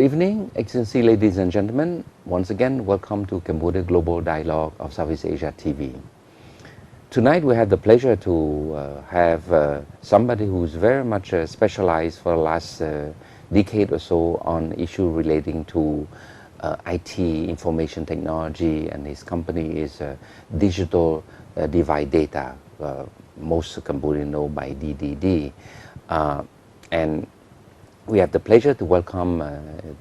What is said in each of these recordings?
Good evening, Excellency, ladies and gentlemen. Once again, welcome to Cambodia Global Dialogue of Southeast Asia TV. Tonight we have the pleasure to have somebody who's very much specialized for the last decade or so on issues relating to IT, information technology, and his company is Digital Divide Data, most Cambodians know by DDD. And we have the pleasure to welcome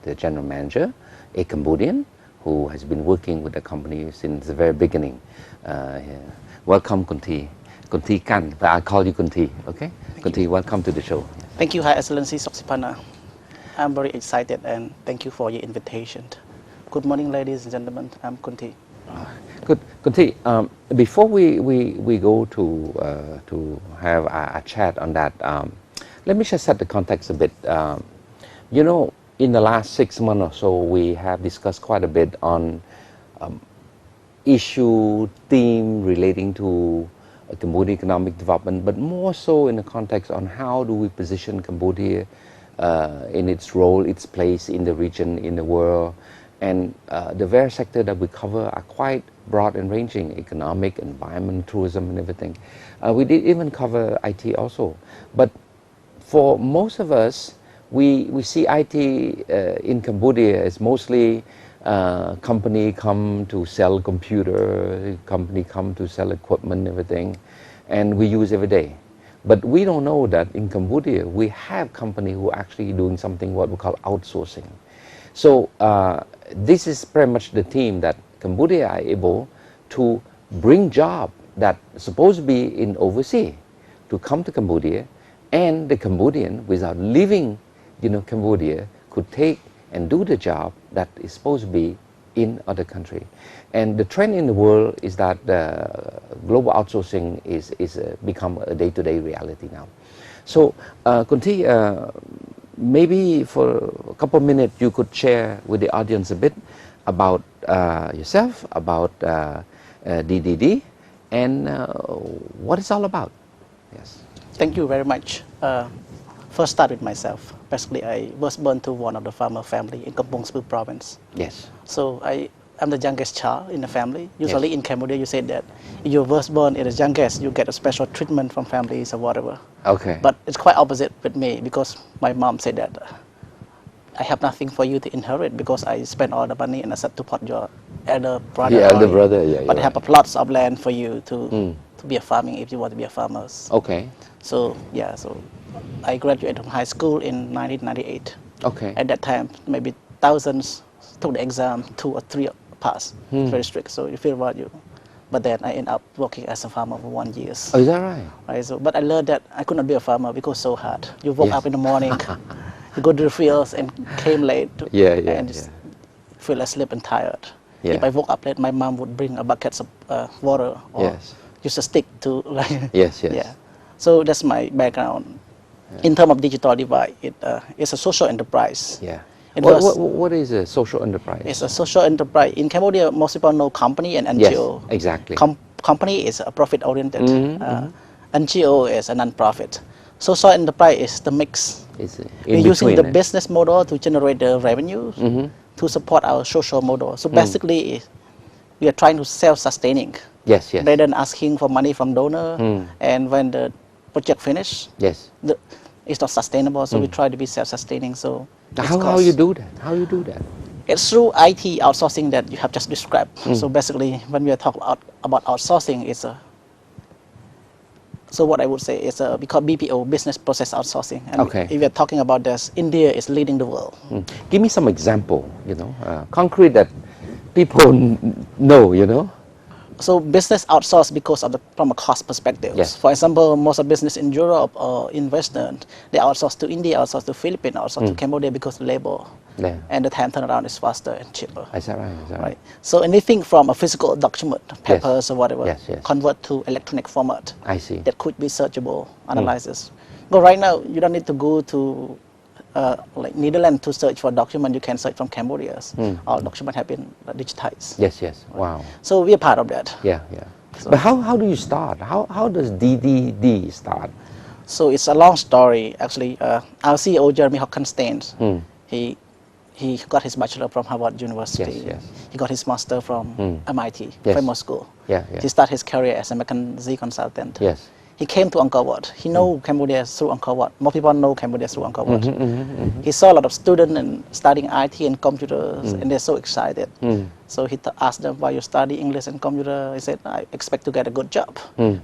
the general manager, a Cambodian who has been working with the company since the very beginning. Welcome, Kunthi. Kunthi Kann, but I'll call you Kunthi, okay? Kunthi, welcome to the show. Thank you, High Excellency Siphana. I'm very excited and thank you for your invitation. Good morning, ladies and gentlemen. I'm Kunthi. Good, Kunthi. Before we go to have a chat on that, let me just set the context a bit. You know, in the last 6 months or so, we have discussed quite a bit on issue, theme relating to Cambodia economic development, but more so in the context on how do we position Cambodia in its role, its place in the region, in the world, and the various sectors that we cover are quite broad and ranging: economic, environment, tourism, and everything. We did even cover IT also, but for most of us, we see IT in Cambodia as mostly company come to sell computer, company come to sell equipment, everything, and we use every day. But we don't know that in Cambodia we have company who are actually doing something what we call outsourcing. So this is pretty much the theme that Cambodia are able to bring job that supposed to be in overseas to come to Cambodia, and the Cambodian, without leaving, Cambodia, could take and do the job that is supposed to be in other country. And the trend in the world is that global outsourcing is become a day-to-day reality now. So, Kunthi, maybe for a couple of minutes you could share with the audience a bit about yourself, about DDD, and what it's all about. Yes. Thank you very much. First start with myself. Basically, I was born to one of the farmer family in Kampong Speu province. Yes. So I'm the youngest child in the family. Usually in Cambodia, you say that if you were born as the youngest, you get a special treatment from families or whatever. Okay. But it's quite opposite with me because my mom said that I have nothing for you to inherit because I spent all the money and I said to put your elder brother. Yeah, elder brother, yeah. But I have lots of land for you to be a farming if you want to be a farmer. Okay. So yeah, so I graduated from high school in 1998. Okay. At that time, maybe thousands took the exam, 2 or 3 passed. It's very strict, so you feel about you. But then I ended up working as a farmer for 1 year. Oh, is that right? Right. So, but I learned that I could not be a farmer because it's so hard. You woke up in the morning, you go to the fields and came late. And just feel asleep and tired. Yeah. If I woke up late, my mom would bring a bucket of water or use a stick to like. Yeah. So that's my background. In terms of digital divide, it's a social enterprise. Yeah. What is a social enterprise? It's a social enterprise. In Cambodia, most people know company and NGO. Yes, exactly. Company is a profit-oriented. NGO is a non-profit. Social enterprise is the mix. We're using the business model to generate the revenues to support our social model. So basically, we are trying to self-sustaining. Yes. Rather than asking for money from donor. And when the project finish, it's not sustainable. So we try to be self-sustaining. So how you do that? How you do that? It's through IT outsourcing that you have just described. So basically, when we are talking about outsourcing, it's a so what I would say is we call BPO, business process outsourcing. And if we're talking about this, India is leading the world. Give me some example, concrete that people know, So business outsource because of from a cost perspective. Yes. For example, most of business in Europe or in Western, they outsource to India, outsource to Philippines, outsource to Cambodia because labor. Yeah. And the time turnaround is faster and cheaper. Is that right? Right. So anything from a physical document, papers or whatever, convert to electronic format. I see. That could be searchable, analysis. But right now, you don't need to go to like Netherlands to search for document. You can search from Cambodia. All documents have been digitized. Yes. Right? Wow. So we are part of that. Yeah. So but how do you start? How does DDD start? So it's a long story actually. Our CEO Jeremy Hockenstein, he he got his bachelor from Harvard University. Yes, yes. He got his master from MIT, Yes. famous school. Yeah, yeah. He started his career as a McKinsey consultant. Yes. He came to Angkor Wat. He know Cambodia through Angkor Wat. More people know Cambodia through Angkor Wat. He saw a lot of students and studying IT and computers, and they're so excited. So he asked them, why you study English and computer? He said, I expect to get a good job.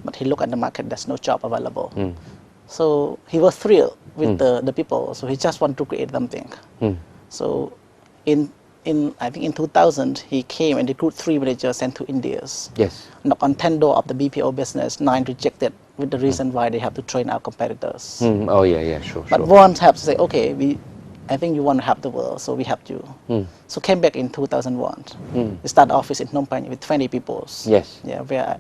But he looked at the market, there's no job available. So he was thrilled with the people. So he just wanted to create something. So I think in 2000, he came and recruited 3 managers sent to India. Yes. Knocked on 10 doors of the BPO business, 9 rejected with the reason why they have to train our competitors. Oh, yeah, yeah, sure, But sure. one have to say, okay, I think you want to have the world, so we have you. So came back in 2001. We started office in Phnom Penh with 20 people. Yes. Yeah, where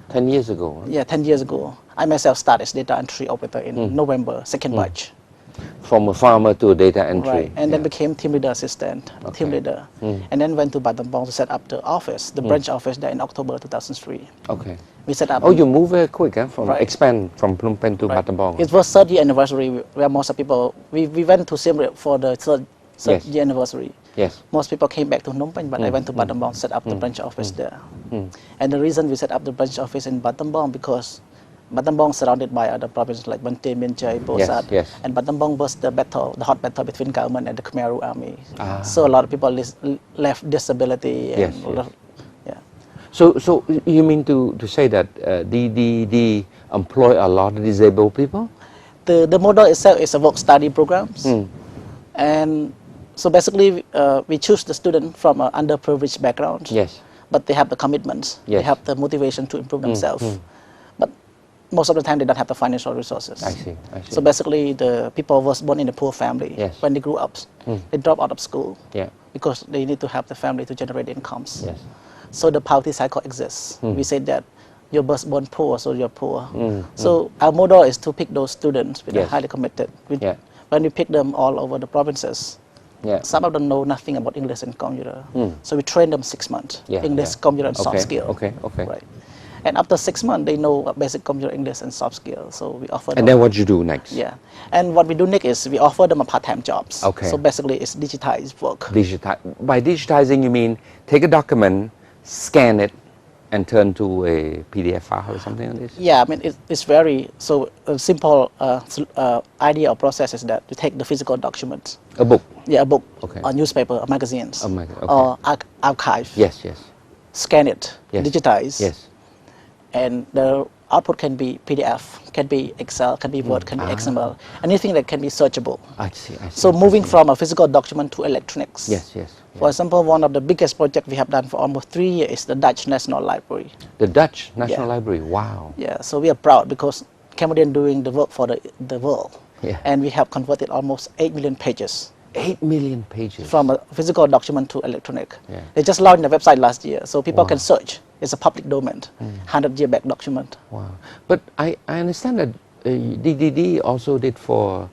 10 years ago. Huh? yeah, 10 years ago. I myself started as data entry operator in November, second batch. From a farmer to a data entry. Right, and then became team leader assistant, team leader, and then went to Battambang to set up the office, the branch office there in October 2003. Okay. We set up. Oh, you moved very quick, huh? From Right. expand from Phnom Penh to Right. Battambang. It was 30th anniversary where most of people, we went to Siem Reap for the third Yes. year anniversary. Yes. Most people came back to Phnom Penh, but I went to Battambang to set up the branch office there. And the reason we set up the branch office in Battambang because Battambang surrounded by other provinces like Banteay, Mian Chai, Bosat, yes. and Battambang was the hot battle between government and the Khmer Rouge army. So a lot of people left disability and Yes, a lot of- yeah. So you mean to say that the employ a lot of disabled people? The model itself is a work study programs, and so basically we choose the student from an underprivileged background. Yes. But they have the commitments, they Yes. have the motivation to improve themselves. But most of the time they don't have the financial resources. I see. So basically the people was born in a poor family. Yes. When they grew up, they drop out of school Yeah. because they need to help the family to generate incomes. Yes. So the poverty cycle exists. We say that you're born poor, so you're poor. So our model is to pick those students with Yes. highly committed. Yeah. When we pick them all over the provinces, Yeah. some of them know nothing about English and computer. So we train them 6 months, Yeah, English, yeah. computer, and soft Okay, skill. okay, okay. Right. And after 6 months, they know basic computer, English, and soft skills. So we offer them. And then what you do next? Yeah. And what we do next is we offer them a part-time jobs. Okay. So basically, it's digitized work. By digitizing, you mean take a document, scan it, and turn to a PDF file or something like this? Yeah, I mean, it's very, so a simple idea or process is that you take the physical documents. A book? Yeah, a book, Okay. a newspaper, or magazines, Okay. or archive. Yes, yes. Scan it, Yes. digitize, Yes. and the output can be PDF, can be Excel, can be Word, can be XML, anything that can be searchable. I see. So moving from a physical document to electronics. Yes, yes. For example, one of the biggest projects we have done for almost 3 years is the Dutch National Library. The Dutch National Yeah. Library. Wow. Yeah, so we are proud because Cambodian doing the work for the world. Yeah. And we have converted almost 8 million pages 8 million pages. from a physical document to electronic. Yeah. They just launched the website last year, so people Wow. can search. It's a public domain, 100-year back document. Wow. But I understand that DDD also did for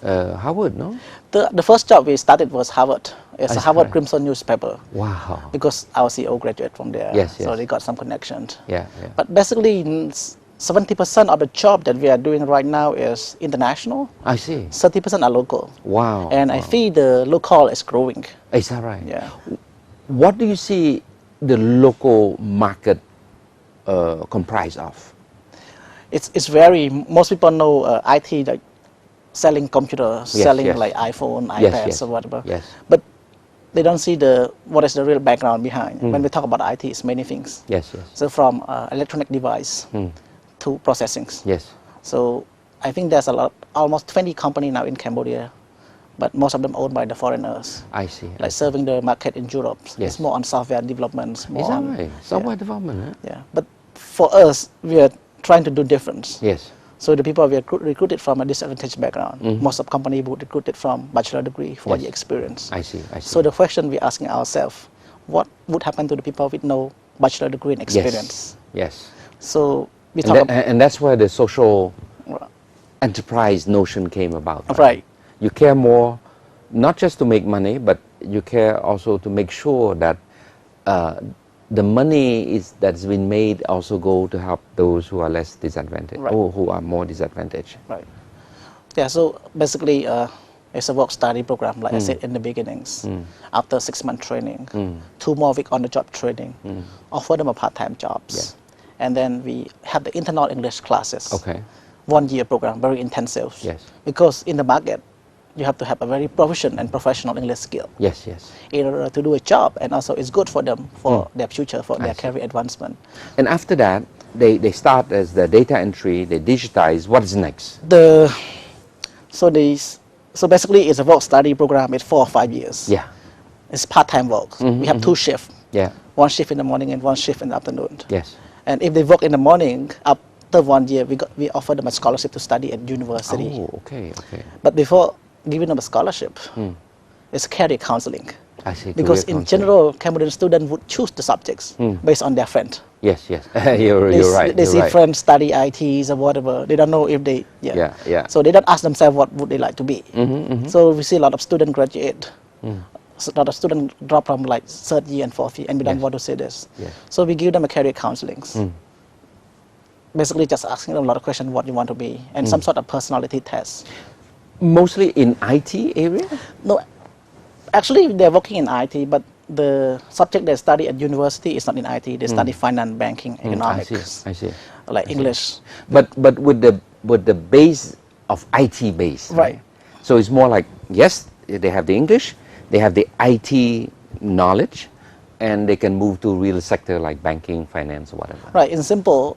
Harvard, no? The first job we started was Harvard. It's a That's Harvard correct. Crimson newspaper Wow. because our CEO graduated from there. Yes, So yes. they got some connections. Yeah, yeah. But basically, 70% of the job that we are doing right now is international. I see. 30% are local. Wow. And I wow. feel the local is growing. Is that right? Yeah. What do you see the local market comprised of? It's very, most people know IT, like selling computers, Yes, selling yes. like iPhone, Yes, iPads yes. or whatever. Yes. But they don't see what is the real background behind. When we talk about IT, it's many things. Yes, yes. So from electronic device to processing. Yes. So I think there's almost 20 companies now in Cambodia, but most of them owned by the foreigners. I see. Like serving the market in Europe. Yes. It's more on software development. More Is that on, right? Software development, huh? Yeah. But for us, we are trying to do difference. Yes. So the people we are recruited from a disadvantaged background. Most of company would recruited from bachelor degree, 4 year experience. I see. I see. So the question we're asking ourselves, what would happen to the people with no bachelor degree and experience? Yes. So we And, talk about, and that's where the social enterprise notion came about. right. You care more, not just to make money, but you care also to make sure that the money that's been made also go to help those who are less disadvantaged, Right. or who are more disadvantaged. Right. Yeah, so basically It's a work study program, like I said in the beginnings. After 6-month training, 2 more week on the job training, offer them a part-time jobs. And then we have the internal English classes. Okay. 1-year program, very intensive. Yes. Because in the market, you have to have a very proficient and professional English skill. Yes, yes. In order to do a job, and also it's good for them for their future, for their career advancement. And after that, they start as the data entry, they digitize. What is next? So basically it's a work study program. It's 4 or 5 years. Yeah. It's part-time work. We have 2 shifts. Yeah. 1 shift in the morning and 1 shift in the afternoon. Yes. And if they work in the morning, after 1 year, we offer them a scholarship to study at university. Oh, okay, okay. But before giving them a scholarship, it's career counseling. I see. Because in general, Cambodian students would choose the subjects based on their friend. Yes, yes. you're right. They see right. friends study ITs or whatever. They don't know if they, So they don't ask themselves what would they like to be. So we see a lot of students graduate. So a lot of students drop from like 3rd year and 4th year and we don't want to say this. Yes. So we give them a career counseling. Basically just asking them a lot of questions what you want to be and some sort of personality test. Mostly in IT area? No, actually they're working in IT, but the subject they study at university is not in IT. They study finance, banking, economics. I see. Like English. But with the base of IT base, Right. So it's more like, yes, they have the English, they have the IT knowledge, and they can move to real sector like banking, finance, or whatever. Right. In simple,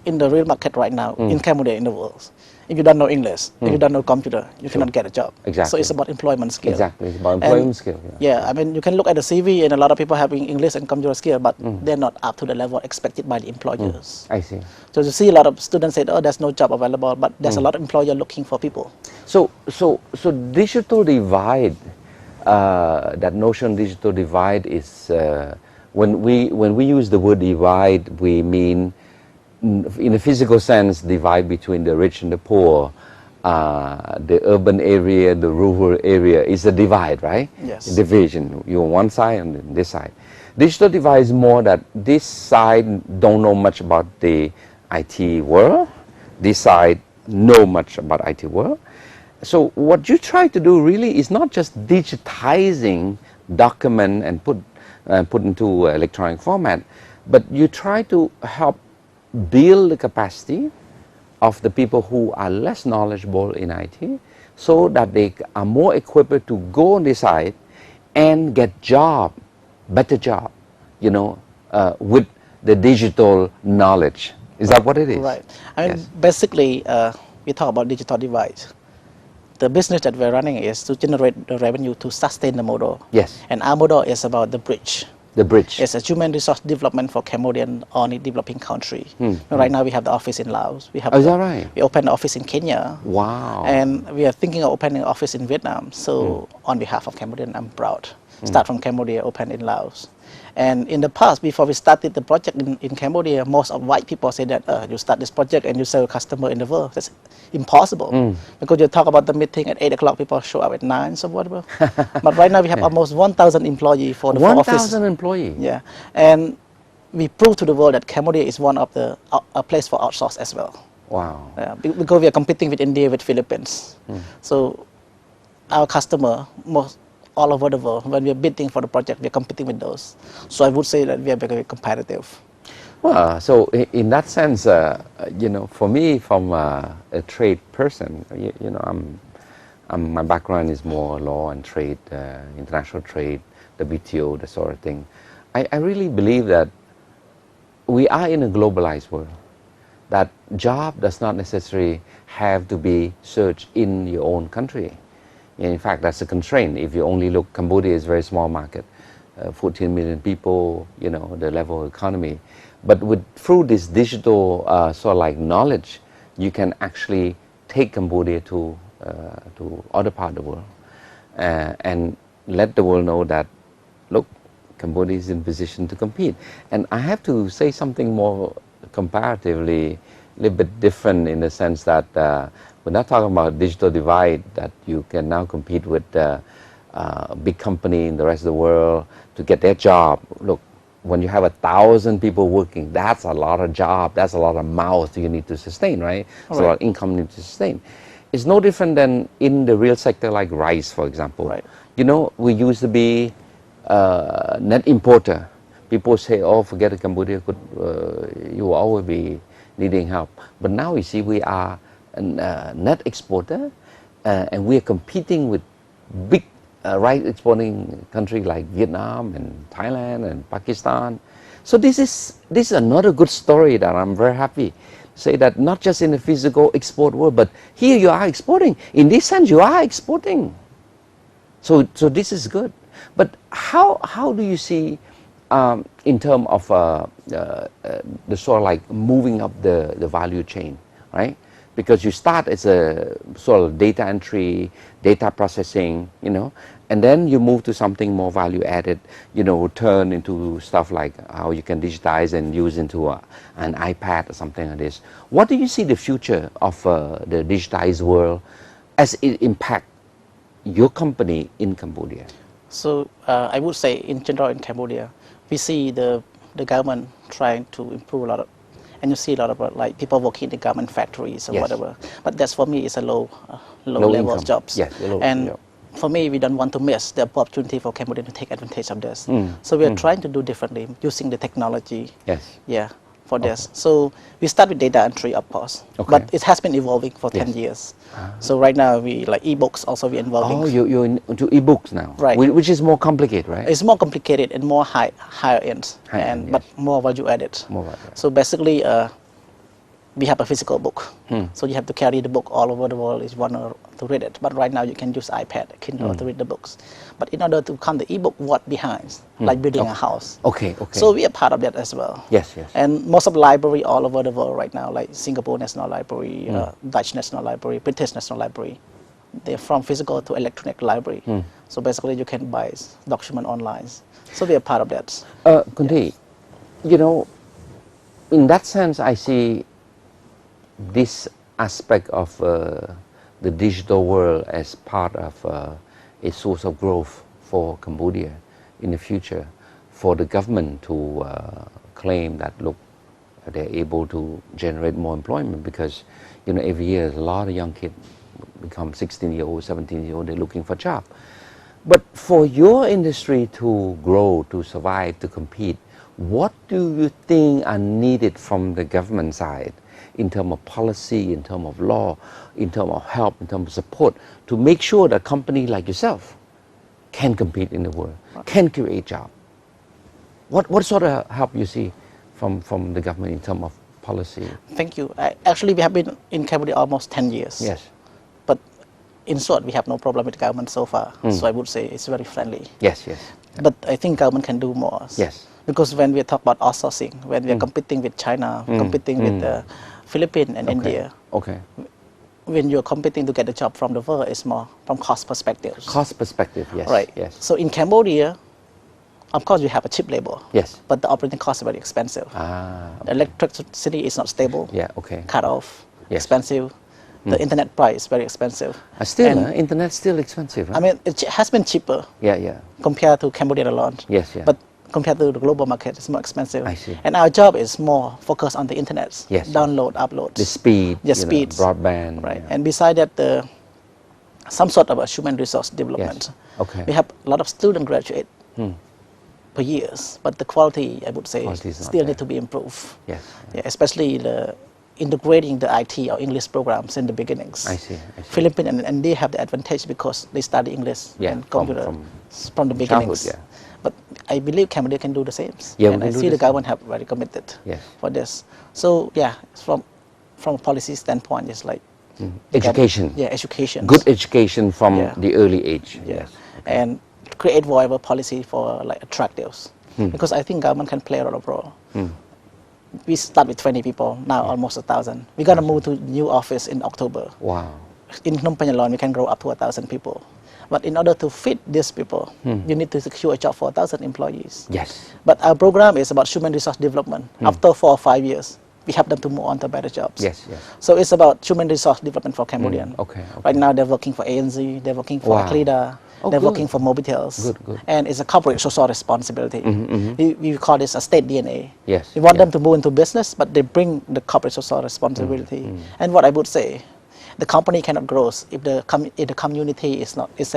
in the real market right now, in Cambodia, in the world, if you don't know English, if you don't know computer, you cannot get a job. Exactly. So it's about employment skill. Exactly. It's about employment skill. Yeah, I mean, you can look at the CV and a lot of people having English and computer skill, but they're not up to the level expected by the employers. I see. So you see a lot of students say, oh, there's no job available, but there's a lot of employer looking for people. So digital divide, that notion digital divide is, when we use the word divide, we mean, in a physical sense, divide between the rich and the poor, the urban area, the rural area is a divide, right? Yes. Division. You're on one side and then this side. Digital divide is more that this side don't know much about the IT world, this side know much about IT world. So what you try to do really is not just digitizing document and put into electronic format, but you try to help build the capacity of the people who are less knowledgeable in IT so that they are more equipped to go on this side and get better job, with the digital knowledge. Is that what it is? Right. I mean, basically, we talk about digital divide. The business that we're running is to generate the revenue to sustain the model. Yes. And our model is about the bridge. The bridge. It's a human resource development for Cambodian on a developing country. Right now we have the office in Laos. Is that right? We opened the office in Kenya. Wow. And we are thinking of opening an office in Vietnam. So on behalf of Cambodian, I'm proud. Start from Cambodia, open in Laos. And in the past, before we started the project in Cambodia, most of white people say that you start this project and you sell customer in the world. That's impossible. Because you talk about the meeting at 8 o'clock, people show up at 9, so whatever. But right now we have almost 1,000 employees for the office. 1,000 employees? Yeah. And we prove to the world that Cambodia is one of the a place for outsource as well. Wow. Because we are competing with India, with Philippines. So our customer, all over the world, when we are bidding for the project, we are competing with those. So I would say that we are very competitive. Well, so in that sense, for me, from a trade person, my background is more law and trade, international trade, WTO, that sort of thing. I really believe that we are in a globalized world, that job does not necessarily have to be searched in your own country. In fact, that's a constraint. If you only look, Cambodia is a very small market, 14 million people, the level of economy. But through this digital sort of like knowledge, you can actually take Cambodia to other part of the world and let the world know that, look, Cambodia is in position to compete. And I have to say something more comparatively a little bit different in the sense that we're not talking about digital divide, that you can now compete with big company in the rest of the world to get their job. Look, when you have 1,000 people working, that's a lot of job, that's a lot of mouths you need to sustain, right? It's a lot of income you need to sustain. It's no different than in the real sector like rice, for example. Right. You know, we used to be net importer. People say, oh, forget it, Cambodia, you will always be needing help. But now you see we are a net exporter, and we are competing with big rice exporting countries like Vietnam and Thailand and Pakistan. So this is another good story that I'm very happy to say, that not just in the physical export world, but here you are exporting. In this sense, you are exporting. So this is good. But how do you see in terms of the sort of like moving up the value chain, right? Because you start as a sort of data entry, data processing, you know, and then you move to something more value added, you know, turn into stuff like how you can digitize and use into an iPad or something like this. What do you see the future of the digitized world as it impact your company in Cambodia? So I would say in general in Cambodia, we see the government trying to improve a lot of, and you see a lot of like people working in the government factories or Yes. whatever. But that's for me is a low Low level income. of jobs. Yes, low, and yeah. for me, we don't want to miss the opportunity for Cambodia to take advantage of this. So we are trying to do differently using the technology. Yes. Yeah, for this. So we start with data entry, of course, Okay. but it has been evolving for 10 Yes. years. So right now we like ebooks also we involving. Oh, you're into ebooks now, Right. Which is more complicated, right? It's more complicated and more higher end, High end, but yes. more value added. More value added. So basically, we have a physical book. So you have to carry the book all over the world if you want to read it. But right now you can use iPad, Kindle to read the books. But in order to come the ebook, what behind, like building a house. Okay. So we are part of that as well. Yes. And most of the library all over the world right now, like Singapore National Library, Dutch National Library, British National Library, they're from physical to electronic library. So basically you can buy document online. So we are part of that. Kunthi, you know, in that sense, I see this aspect of the digital world as part of a source of growth for Cambodia in the future, for the government to claim that, look, they're able to generate more employment, because, you know, every year a lot of young kids become 16-year-old, 17-year-old, they're looking for a job. But for your industry to grow, to survive, to compete, what do you think are needed from the government side in terms of policy, in terms of law, in terms of help, in terms of support, to make sure that a company like yourself can compete in the world, can create jobs? What sort of help you see from the government in terms of policy? Thank you. Actually, we have been in Cambodia almost 10 years. Yes. But in short, we have no problem with the government so far. So I would say it's very friendly. Yes. But I think government can do more. Yes. Because when we talk about outsourcing, when we are competing with China, competing with the Philippines and India, when you're competing to get a job from the world, it's more from cost perspective. Cost perspective, yes. Right. Yes. So in Cambodia, of course, you have a cheap labor. Yes. But the operating costs are very expensive. The electricity is not stable. Yeah, okay. Cut off, Yes. expensive. The internet price is very expensive. Still, And, internet's still expensive. Huh? I mean, it has been cheaper Yeah. compared to Cambodia alone. Yes. But compared to the global market, it's more expensive. I see. And our job is more focused on the internet. Yes. Download, upload. The speed, The speed. broadband. Right. Yeah. And beside that, some sort of a human resource development. Yes. Okay. We have a lot of student graduate per years, but the quality, I would say, Quality is not still there. need to be improved. Yes. Yeah, especially the integrating the IT or English programs in the beginnings. I see. Philippines and they have the advantage because they study English and computer from the beginnings. childhood, But I believe Cambodia can do the same. Yeah, and we I can do see the the government have very committed Yes. for this. So yeah, from a policy standpoint, it's like Education. Education. Good education from Yeah. the early age. Yeah. Yes. And create viable policy for like attractives. Because I think government can play a lot of role. We start with 20 people, now almost 1,000. We're going to move to new office in October. Wow. In Phnom Penh alone, we can grow up to 1,000 people. But in order to fit these people, you need to secure a job for 1,000 employees. Yes. But our program is about human resource development. After 4 or 5 years, we help them to move on to better jobs. Yes. So it's about human resource development for Cambodian. Okay. Right now, they're working for ANZ, they're working for Wow. Aklida, Oh, they're good. working for Mobitels. Good. And it's a corporate social responsibility. We call this a state DNA. Yes, We want yeah. them to move into business, but they bring the corporate social responsibility. And what I would say, the company cannot grow if the community is not grows.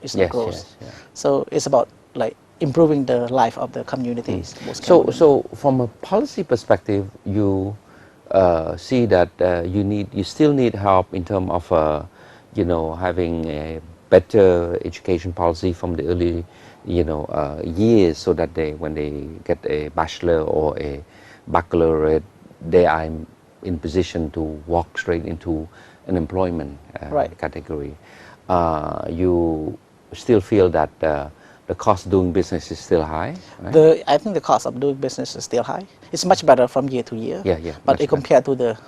Yes, yeah. So it's about like improving the life of the communities. So from a policy perspective, you see that you still need help in terms of having a better education policy from the early years, so that when they get a bachelor or a baccalaureate, they are in position to walk straight into an employment category. You still feel that the cost of doing business is still high, right? I think the cost of doing business is still high. It's much better from year to year. Yeah. But compared to the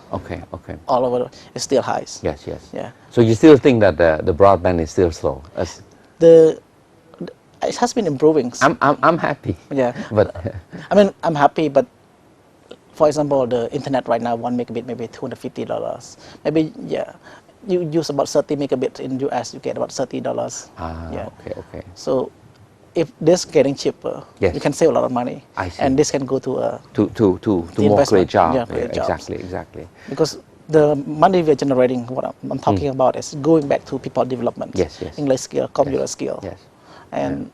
all over, it's still high. Yes. Yeah. So you still think that the broadband is still slow? It has been improving. I'm happy. Yeah. But I mean, I'm happy, but for example, the internet right now, 1 megabit maybe $250. Maybe you use about 30 megabits in US, you get about $30. Okay. So if this getting cheaper, yes, you can save a lot of money. I see. And this can go to more great job. Yeah, great jobs. Exactly. Because the money we're generating, what I'm talking about, is going back to people development. Yes. English skill, computer skill. Yes. And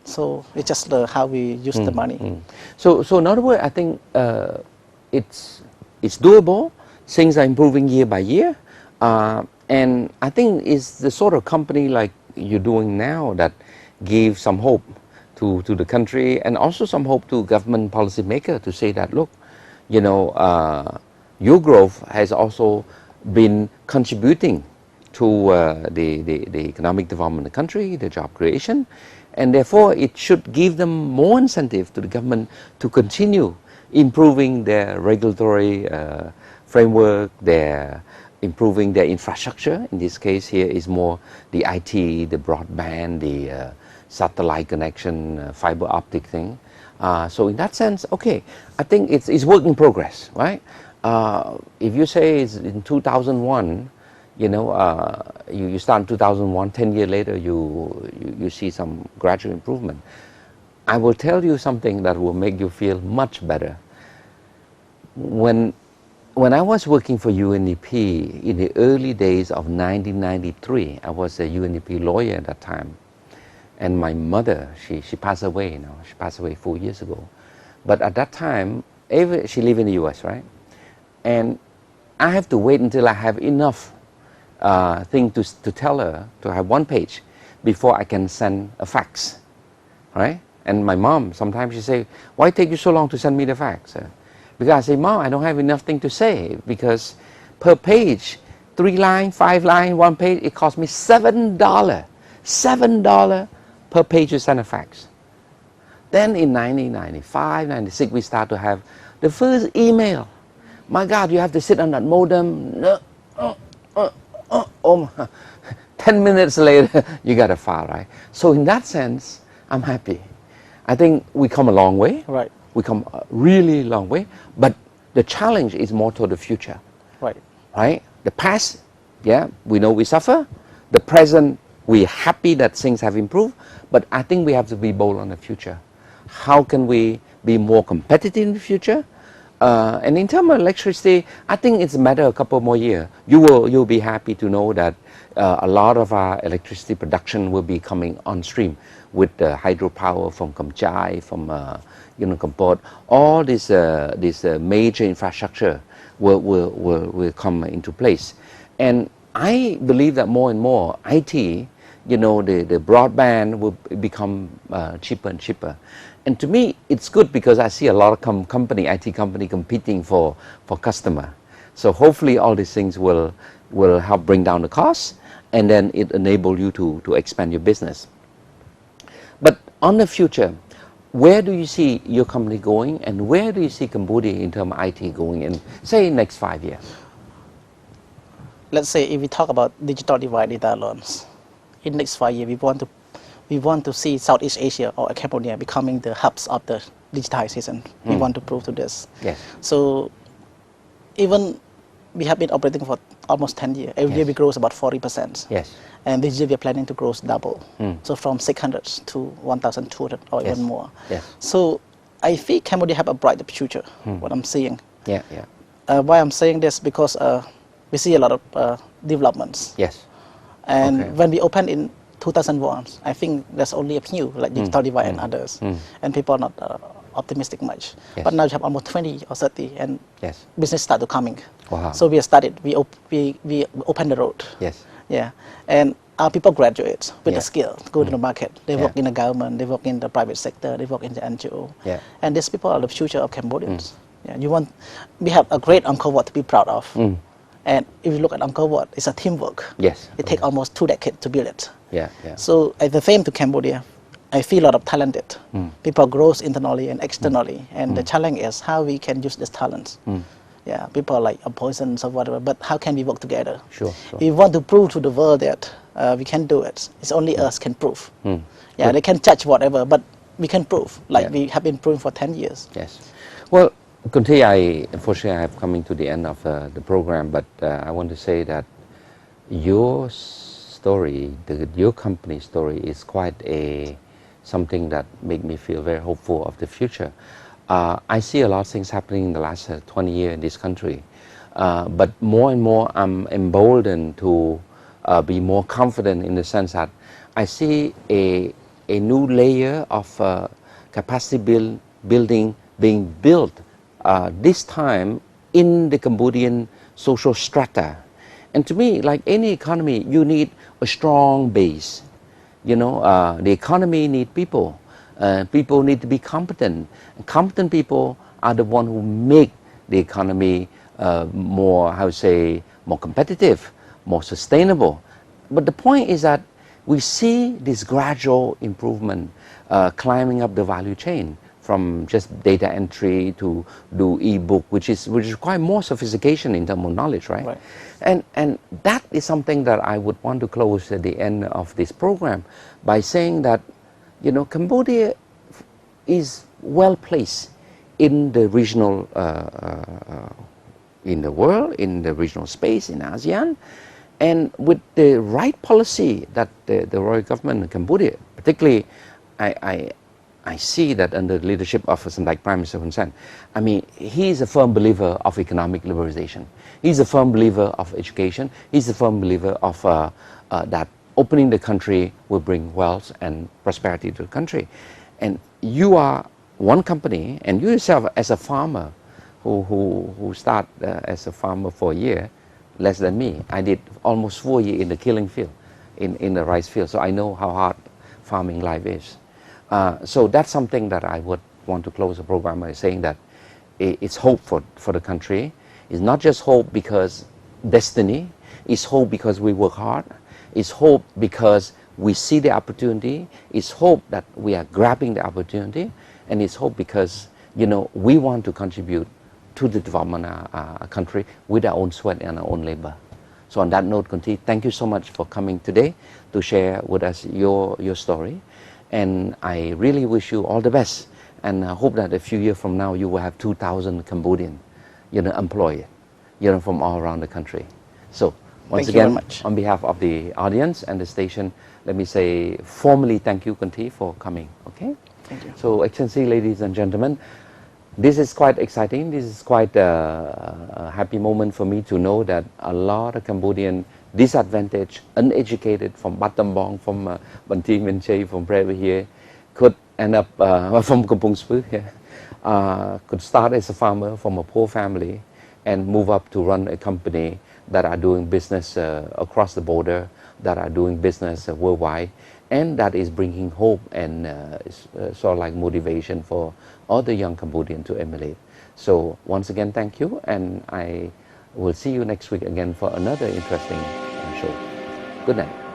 so it's just how we use the money. So in other words, I think it's doable. Things are improving year by year, and I think it's the sort of company like you're doing now that gives some hope to the country, and also some hope to government policymaker to say that, look, your growth has also been contributing to the economic development of the country, the job creation, and therefore it should give them more incentive to the government to continue improving their regulatory framework, improving their infrastructure. In this case here is more the IT, the broadband, the satellite connection, fiber optic thing. So in that sense, okay, I think it's work in progress, right? If you say it's in 2001, you start in 2001, 10 years later you see some gradual improvement. I will tell you something that will make you feel much better. When I was working for UNDP in the early days of 1993, I was a UNDP lawyer at that time, and my mother, she passed away. She passed away 4 years ago. But at that time, she lived in the US, right? And I have to wait until I have enough thing to tell her, to have 1 page before I can send a fax, right? And my mom, sometimes she say, why take you so long to send me the fax? Because I say, Mom, I don't have enough thing to say, because per page, 3 lines, 5 lines, 1 page, it costs me $7. $7 per page to send a fax. Then in 1995, 96, we start to have the first email. My God, you have to sit on that modem. 10 minutes later, you got a file, right? So in that sense, I'm happy. I think we come a long way. Right. We come a really long way. But the challenge is more toward the future. Right? The past, we know we suffer. The present, we're happy that things have improved. But I think we have to be bold on the future. How can we be more competitive in the future? And in terms of electricity, I think it's a matter of a couple more years. You'll be happy to know that a lot of our electricity production will be coming on stream with hydropower from Kamchai, from Kampot. All this major infrastructure will come into place. And I believe that more and more IT, the broadband will become cheaper and cheaper. And to me, it's good because I see a lot of IT company competing for customer. So hopefully all these things will help bring down the costs, and then it enable you to expand your business. But on the future, where do you see your company going, and where do you see Cambodia in terms of IT going in, say, next 5 years? Let's say if we talk about digital divide data loans, in next 5 years, we want to see Southeast Asia or Cambodia becoming the hubs of the digitization. We want to prove to this. Yes. So even we have been operating for almost 10 years. Every year we grow about 40%. Yes. And this year we are planning to grow double. So from 600 to 1,200 or even more. Yes. So I think Cambodia have a bright future, what I'm seeing. Yeah. Why I'm saying this, because we see a lot of developments. Yes. And Okay. when we opened in 2001, I think there's only a few, like Digital Divide and others. And people are not optimistic much. Yes. But now you have almost 20 or 30, and Yes. business start to coming. Wow. So we started, we opened the road. Yes. Yeah. And our people graduate with Yeah. the skill to go to the market. They Yeah. work in the government, they work in the private sector, they work in the NGO. Yeah. And these people are the future of Cambodians. Yeah, we have a great Angkor Wat to be proud of. And if you look at Angkor Wat, it's a teamwork. Yes. It takes almost 2 decades to build it. Yeah. Yeah. So at the same to Cambodia, I feel a lot of talented. People grows internally and externally. And the challenge is how we can use this talents. Yeah, people like oppositions or whatever, but how can we work together? Sure. We want to prove to the world that we can do it. It's only us can prove. Yeah, they can judge whatever, but we can prove, like we have been proving for 10 years. Yes. Well, Kunthi, unfortunately I have coming to the end of the program, but I want to say that your story, your company story is quite something that make me feel very hopeful of the future. I see a lot of things happening in the last 20 years in this country, but more and more I'm emboldened to be more confident in the sense that I see a new layer of capacity building being built this time in the Cambodian social strata. And to me, like any economy, you need a strong base. You know, the economy needs people. People need to be competent. And competent people are the ones who make the economy more, more competitive, more sustainable. But the point is that we see this gradual improvement climbing up the value chain, from just data entry to do e-book, which require more sophistication in terms of knowledge, right? And that is something that I would want to close at the end of this program by saying that, you know, Cambodia is well placed in the regional, in the world, in the regional space, in ASEAN, and with the right policy that the royal government in Cambodia, particularly, I see that under the leadership of like Prime Minister Hun Sen, I mean, he is a firm believer of economic liberalization. He's a firm believer of education. He's a firm believer of that opening the country will bring wealth and prosperity to the country. And you are one company, and you yourself as a farmer who start as a farmer for a year, less than me. I did almost 4 years in the killing field, in the rice field, so I know how hard farming life is. So that's something that I would want to close the program by saying that it's hope for the country. It's not just hope because destiny, it's hope because we work hard, it's hope because we see the opportunity, it's hope that we are grabbing the opportunity, and it's hope because, you know, we want to contribute to the development of our country with our own sweat and our own labor. So on that note, Kunthi, thank you so much for coming today to share with us your story. And I really wish you all the best, and I hope that a few years from now you will have 2,000 Cambodian, you know, employed, you know, from all around the country. So once again, on behalf of the audience and the station, let me say formally thank you, Kunthi, for coming. Okay. Thank you. So, Excellency, ladies and gentlemen, this is quite exciting. This is quite a happy moment for me to know that a lot of Cambodian disadvantaged, uneducated from Battambang, from Banti Menchay, from Preva here, could end up from Kampong Speu here, could start as a farmer from a poor family and move up to run a company that are doing business across the border, that are doing business worldwide, and that is bringing hope and sort of like motivation for other young Cambodians to emulate. So once again, thank you, and I will see you next week again for another interesting show. Good night.